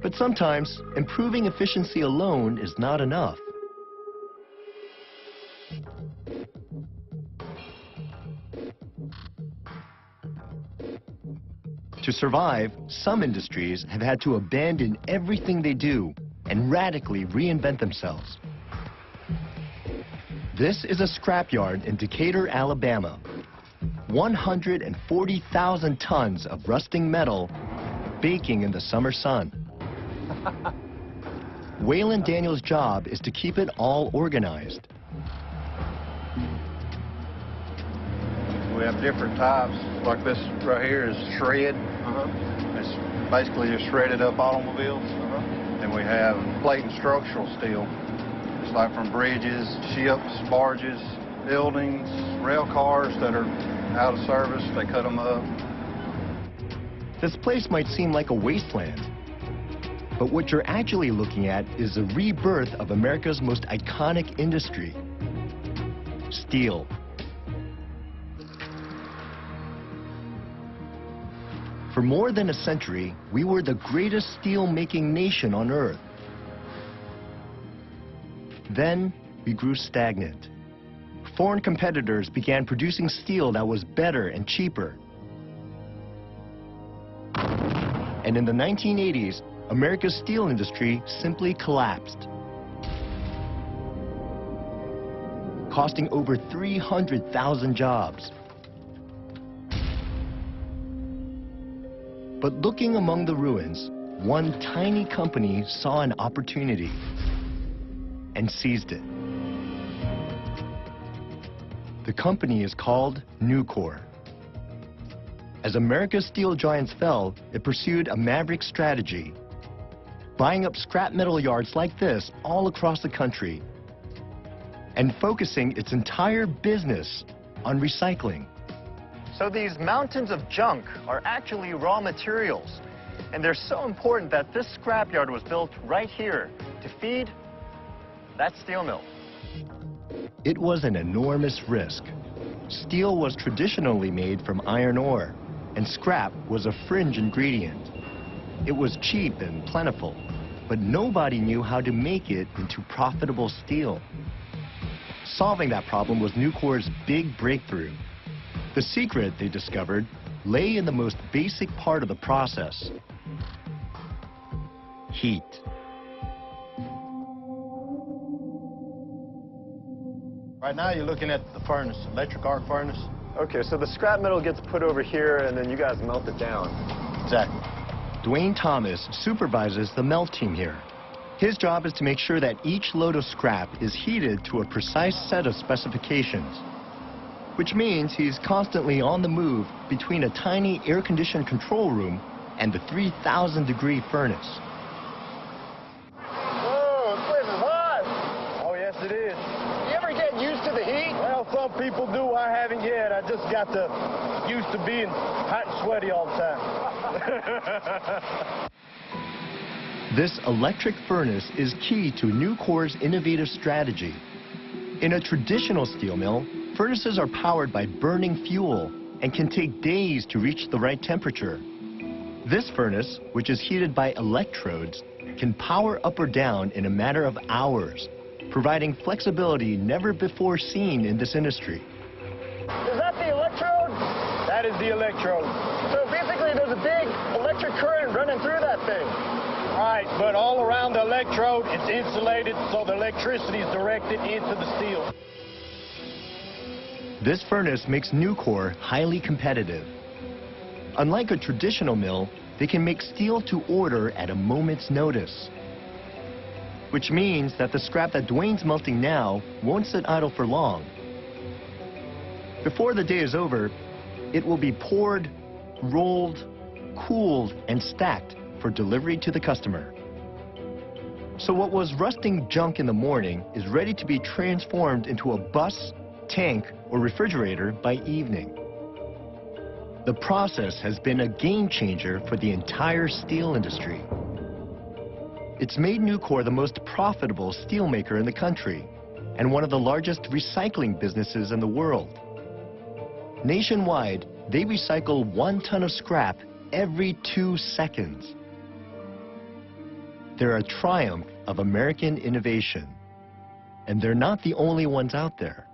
But sometimes, improving efficiency alone is not enough. To survive, some industries have had to abandon everything they do and radically reinvent themselves. This is a scrapyard in Decatur, Alabama. 140,000 tons of rusting metal baking in the summer sun. Waylon Daniels' job is to keep it all organized. We have different types, like this right here is shred. It's basically just shredded up automobiles. And we have plate and structural steel. It's like from bridges, ships, barges, buildings, rail cars that are out of service, they cut them up. This place might seem like a wasteland, but what you're actually looking at is a rebirth of America's most iconic industry, steel. For more than a century, we were the greatest steel-making nation on Earth. Then, we grew stagnant. Foreign competitors began producing steel that was better and cheaper. And in the 1980s, America's steel industry simply collapsed, costing over 300,000 jobs. But looking among the ruins, one tiny company saw an opportunity and seized it. The company is called Nucor. As America's steel giants fell, it pursued a maverick strategy, buying up scrap metal yards like this all across the country and focusing its entire business on recycling. So these mountains of junk are actually raw materials, and they're so important that this scrapyard was built right here to feed that steel mill. It was an enormous risk. Steel was traditionally made from iron ore, and scrap was a fringe ingredient. It was cheap and plentiful, but nobody knew how to make it into profitable steel. Solving that problem was Nucor's big breakthrough. The secret, they discovered, lay in the most basic part of the process: heat. Right now you're looking at the furnace, electric arc furnace. Okay, so the scrap metal gets put over here and then you guys melt it down. Exactly. Dwayne Thomas supervises the melt team here. His job is to make sure that each load of scrap is heated to a precise set of specifications, which means he's constantly on the move between a tiny air-conditioned control room and the 3,000-degree furnace. Whoa, this place is hot. Oh, yes, it is. You ever get used to the heat? Well, some people do. I haven't yet. I just got used to being hot and sweaty all the time. This electric furnace is key to Nucor's innovative strategy. In a traditional steel mill, furnaces are powered by burning fuel and can take days to reach the right temperature. This furnace, which is heated by electrodes, can power up or down in a matter of hours, providing flexibility never before seen in this industry. Is that the electrode? That is the electrode. So basically there's a big electric current running through that thing. Right, but all around the electrode, it's insulated, so the electricity is directed into the steel. This furnace makes Nucor highly competitive. Unlike a traditional mill, they can make steel to order at a moment's notice, which means that the scrap that Dwayne's melting now won't sit idle for long. Before the day is over, it will be poured, rolled, cooled, and stacked for delivery to the customer. So what was rusting junk in the morning is ready to be transformed into a bus, tank, or refrigerator by evening. The process has been a game changer for the entire steel industry. It's made Nucor the most profitable steelmaker in the country and one of the largest recycling businesses in the world. Nationwide, they recycle 1 ton of scrap every 2 seconds. They're a triumph of American innovation. And they're not the only ones out there.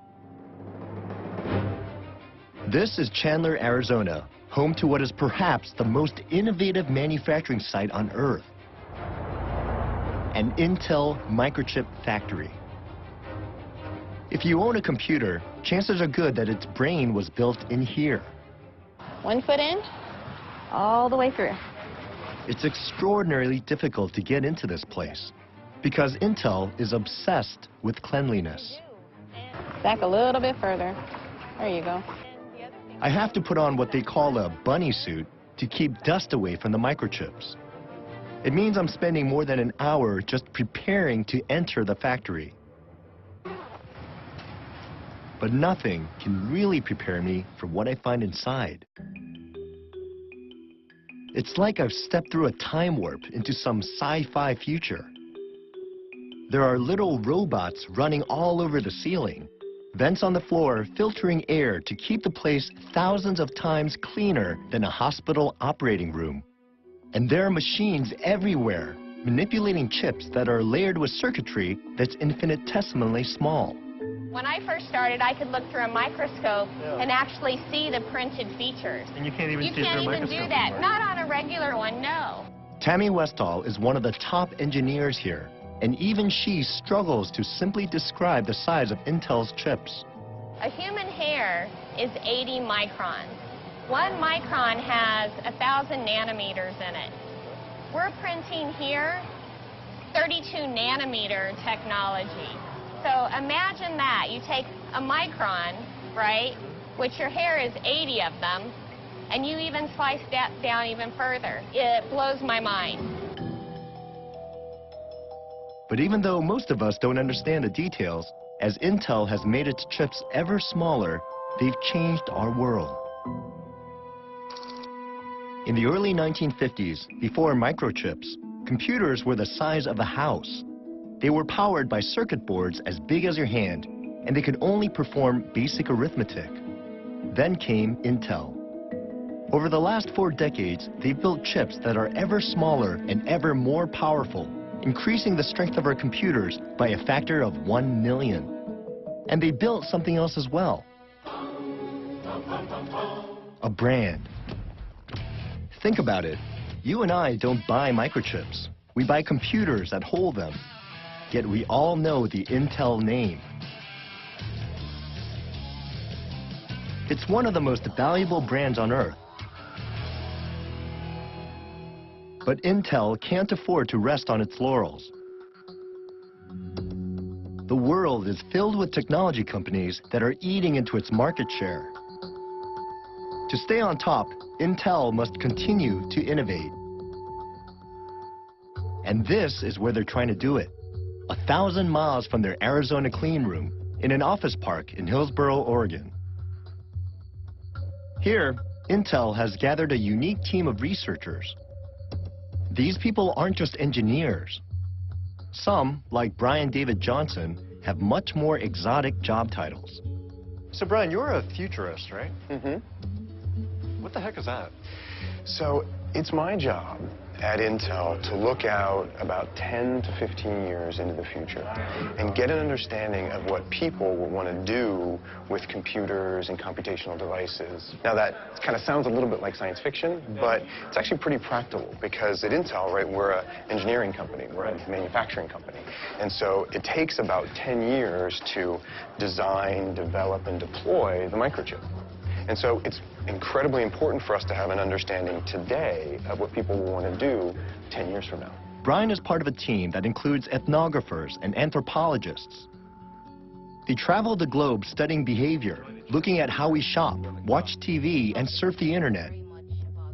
This is Chandler, Arizona, home to what is perhaps the most innovative manufacturing site on Earth. An Intel microchip factory. If you own a computer, chances are good that its brain was built in here. 1 foot in, all the way through. It's extraordinarily difficult to get into this place because Intel is obsessed with cleanliness. Back a little bit further. There you go. I have to put on what they call a bunny suit to keep dust away from the microchips. It means I'm spending more than an hour just preparing to enter the factory. But nothing can really prepare me for what I find inside. It's like I've stepped through a time warp into some sci-fi future. There are little robots running all over the ceiling, vents on the floor filtering air to keep the place thousands of times cleaner than a hospital operating room. And there are machines everywhere, manipulating chips that are layered with circuitry that's infinitesimally small. When I first started, I could look through a microscope and actually see the printed features. And you can't even You can't even do that. Not on a regular one, no. Tammy Westall is one of the top engineers here, and even she struggles to simply describe the size of Intel's chips. A human hair is 80 microns. 1 micron has 1,000 nanometers in it. We're printing here 32 nanometer technology. So imagine that. You take a micron, right, which your hair is 80 of them, and you even slice that down even further. It blows my mind. But even though most of us don't understand the details, as Intel has made its chips ever smaller, they've changed our world. In the early 1950s, before microchips, computers were the size of a house. They were powered by circuit boards as big as your hand, and they could only perform basic arithmetic. Then came Intel. Over the last 4 decades, they've built chips that are ever smaller and ever more powerful, increasing the strength of our computers by a factor of 1 million. And they built something else as well. A brand. Think about it. You and I don't buy microchips. We buy computers that hold them. Yet we all know the Intel name. It's one of the most valuable brands on Earth. But Intel can't afford to rest on its laurels. The world is filled with technology companies that are eating into its market share. To stay on top, Intel must continue to innovate. And this is where they're trying to do it. 1,000 miles from their Arizona clean room in an office park in Hillsboro, Oregon. Here, Intel has gathered a unique team of researchers. These people aren't just engineers. Some, like Brian David Johnson, have much more exotic job titles. So Brian, you're a futurist, right? Mm-hmm. What the heck is that? So it's my job at Intel to look out about 10 to 15 years into the future and get an understanding of what people will want to do with computers and computational devices. Now that kind of sounds a little bit like science fiction, but it's actually pretty practical because at Intel, right, we're an engineering company, we're a manufacturing company. And so it takes about 10 years to design, develop, and deploy the microchip. And so it's incredibly important for us to have an understanding today of what people will want to do 10 years from now. Brian is part of a team that includes ethnographers and anthropologists. They travel the globe studying behavior, looking at how we shop, watch TV, and surf the internet,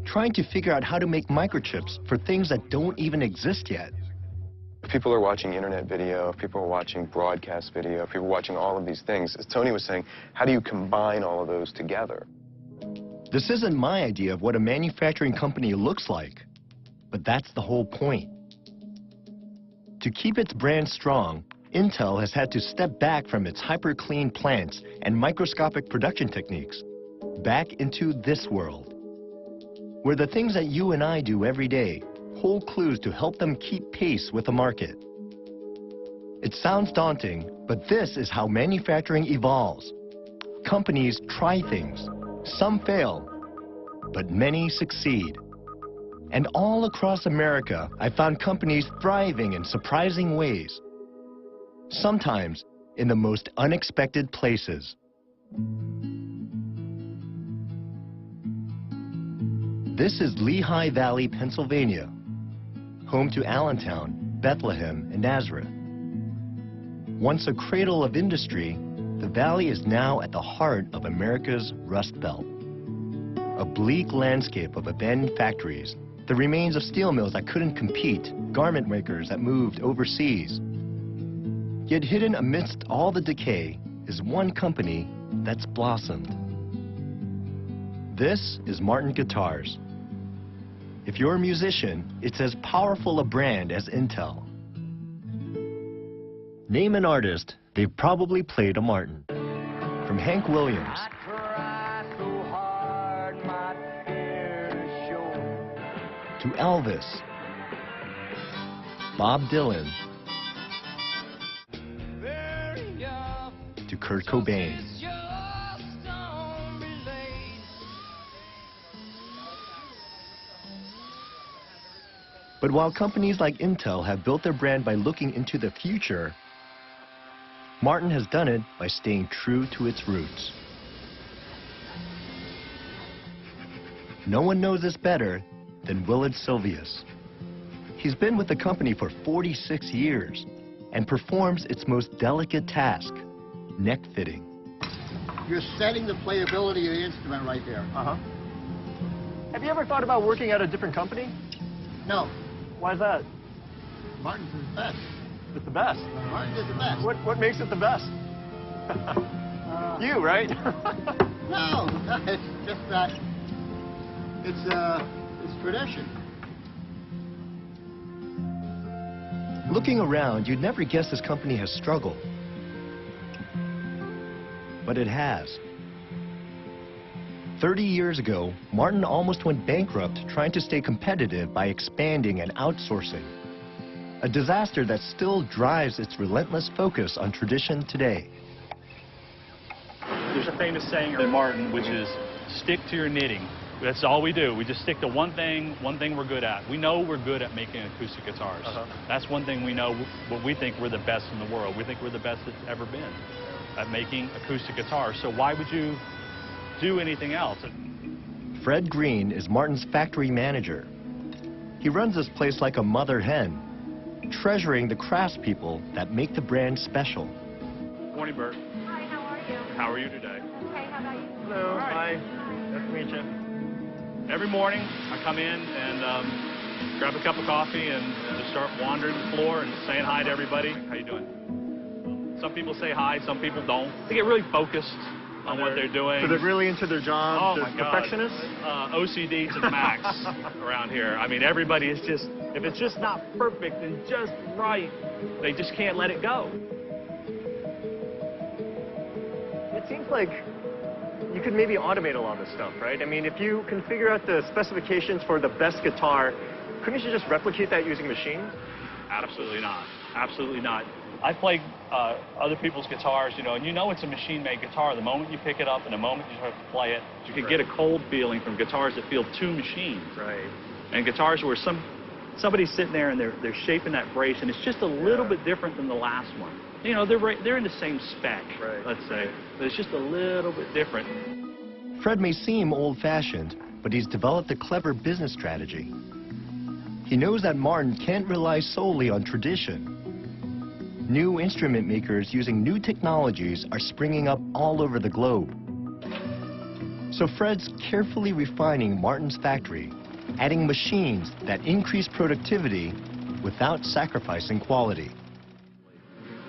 trying to figure out how to make microchips for things that don't even exist yet. If people are watching internet video, if people are watching broadcast video, if people are watching all of these things, as Tony was saying, how do you combine all of those together? This isn't my idea of what a manufacturing company looks like, but that's the whole point. To keep its brand strong, Intel has had to step back from its hyper-clean plants and microscopic production techniques, back into this world, where the things that you and I do every day, whole clues to help them keep pace with the market. It sounds daunting, but this is how manufacturing evolves. Companies try things. Some fail, but many succeed. And all across America, I found companies thriving in surprising ways. Sometimes in the most unexpected places. This is Lehigh Valley, Pennsylvania, home to Allentown, Bethlehem, and Nazareth. Once a cradle of industry, the valley is now at the heart of America's Rust Belt. A bleak landscape of abandoned factories, the remains of steel mills that couldn't compete, garment makers that moved overseas. Yet hidden amidst all the decay is one company that's blossomed. This is Martin Guitars. If you're a musician, it's as powerful a brand as Intel. Name an artist, they've probably played a Martin. From Hank Williams to Elvis, Bob Dylan, to Kurt Cobain. But while companies like Intel have built their brand by looking into the future, Martin has done it by staying true to its roots. No one knows this better than Willard Sylvius. He's been with the company for 46 years and performs its most delicate task, neck fitting. You're setting the playability of the instrument right there. Uh-huh. Have you ever thought about working at a different company? No. Why is that? Martin's is the best. It's the best. Martin's is the best. What makes it the best? You, right? No, it's just that it's tradition. Looking around, you'd never guess this company has struggled. But it has. 30 years ago, Martin almost went bankrupt trying to stay competitive by expanding and outsourcing. A disaster that still drives its relentless focus on tradition today. There's a famous saying in Martin, which is, stick to your knitting. That's all we do. We just stick to one thing we're good at. We know we're good at making acoustic guitars. That's one thing we know, what we think we're the best in the world. We think we're the best that's ever been at making acoustic guitars. So why would you do anything else? Fred Green is Martin's factory manager. He runs this place like a mother hen, treasuring the craftspeople that make the brand special. Morning, Bert. Hi, how are you? How are you today? Okay, how about you? Hello. Hi. Nice to meet you. Every morning, I come in and grab a cup of coffee and just start wandering the floor and saying hi to everybody. How you doing? Some people say hi, some people don't. They get really focused on what they're doing. So they're really into their job, oh my God. perfectionists? OCD to the max around here. I mean, everybody is just, if it's just not perfect and just right, they just can't let it go. It seems like you could maybe automate a lot of this stuff, right? I mean, if you can figure out the specifications for the best guitar, couldn't you just replicate that using machines? Absolutely not. Absolutely not. I play other people's guitars, you know, and you know it's a machine-made guitar. The moment you pick it up and the moment you start to play it, you can get a cold feeling from guitars that feel too machined. Right. And guitars where somebody's sitting there and they're shaping that brace, and it's just a little bit different than the last one. You know, they're in the same spec, let's say, but it's just a little bit different. Fred may seem old-fashioned, but he's developed a clever business strategy. He knows that Martin can't rely solely on tradition. New instrument makers using new technologies are springing up all over the globe. So Fred's carefully refining Martin's factory, adding machines that increase productivity without sacrificing quality.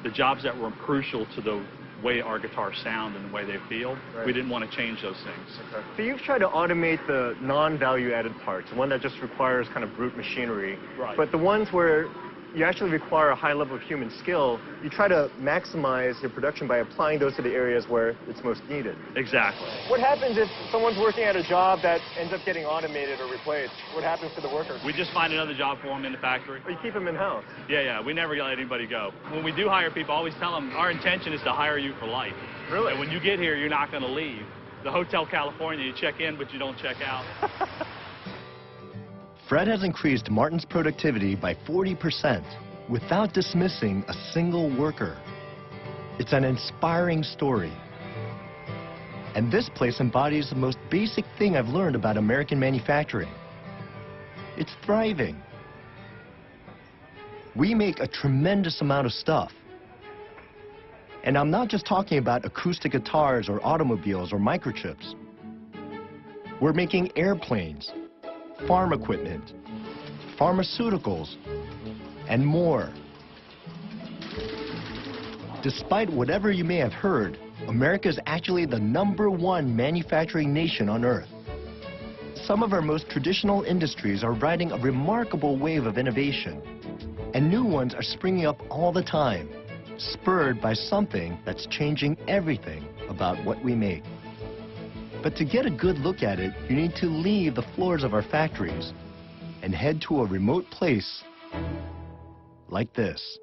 The jobs that were crucial to the way our guitars sound and the way they feel, we didn't want to change those things. Okay. So you've tried to automate the non-value-added parts, the one that just requires kind of brute machinery. Right. But the ones where you actually require a high level of human skill. You try to maximize your production by applying those to the areas where it's most needed. Exactly. What happens if someone's working at a job that ends up getting automated or replaced? What happens to the worker? We just find another job for them in the factory. Or you keep them in-house? Yeah, we never let anybody go. When we do hire people, I always tell them our intention is to hire you for life. Really? And when you get here, you're not going to leave. The Hotel California, you check in, but you don't check out. Fred has increased Martin's productivity by 40% without dismissing a single worker. It's an inspiring story. And this place embodies the most basic thing I've learned about American manufacturing. It's thriving. We make a tremendous amount of stuff. And I'm not just talking about acoustic guitars or automobiles or microchips. We're making airplanes, farm equipment, pharmaceuticals, and more. Despite whatever you may have heard, America is actually the #1 manufacturing nation on Earth. Some of our most traditional industries are riding a remarkable wave of innovation, and new ones are springing up all the time, spurred by something that's changing everything about what we make. But to get a good look at it, you need to leave the floors of our factories and head to a remote place like this.